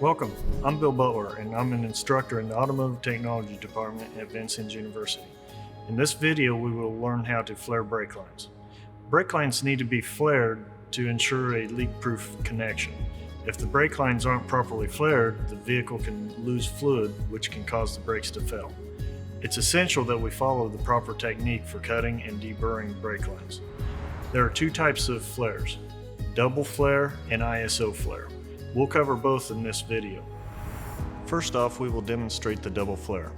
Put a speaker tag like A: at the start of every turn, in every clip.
A: Welcome, I'm Bill Butler and I'm an instructor in the Automotive Technology Department at Vincennes University. In this video we will learn how to flare brake lines. Brake lines need to be flared to ensure a leak-proof connection. If the brake lines aren't properly flared, the vehicle can lose fluid, which can cause the brakes to fail. It's essential that we follow the proper technique for cutting and deburring brake lines. There are two types of flares, double flare and ISO flare. We'll cover both in this video. First off, we will demonstrate the double flare.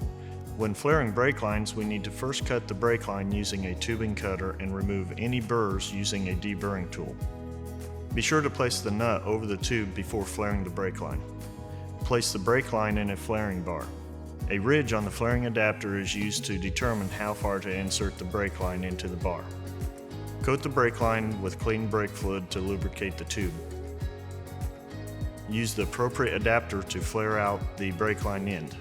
A: When flaring brake lines, we need to first cut the brake line using a tubing cutter and remove any burrs using a deburring tool. Be sure to place the nut over the tube before flaring the brake line. Place the brake line in a flaring bar. A ridge on the flaring adapter is used to determine how far to insert the brake line into the bar. Coat the brake line with clean brake fluid to lubricate the tube. Use the appropriate adapter to flare out the brake line end.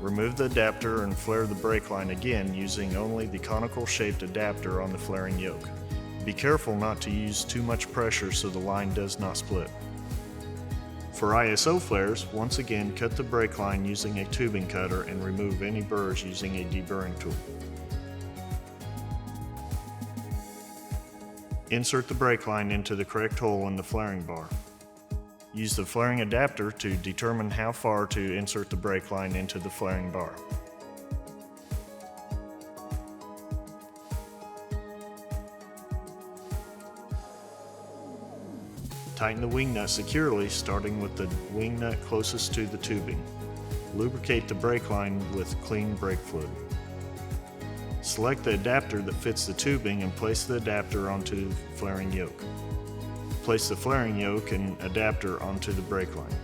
A: Remove the adapter and flare the brake line again using only the conical shaped adapter on the flaring yoke. Be careful not to use too much pressure so the line does not split. For ISO flares, once again cut the brake line using a tubing cutter and remove any burrs using a deburring tool. Insert the brake line into the correct hole in the flaring bar. Use the flaring adapter to determine how far to insert the brake line into the flaring bar. Tighten the wing nut securely, starting with the wing nut closest to the tubing. Lubricate the brake line with clean brake fluid. Select the adapter that fits the tubing and place the adapter onto the flaring yoke. Place the flaring yoke and adapter onto the brake line.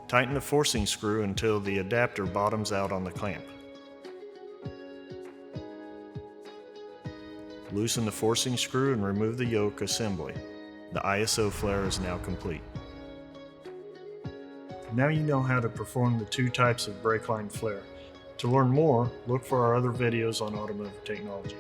A: Tighten the forcing screw until the adapter bottoms out on the clamp. Loosen the forcing screw and remove the yoke assembly. The ISO flare is now complete. Now you know how to perform the two types of brake line flare. To learn more, look for our other videos on automotive technology.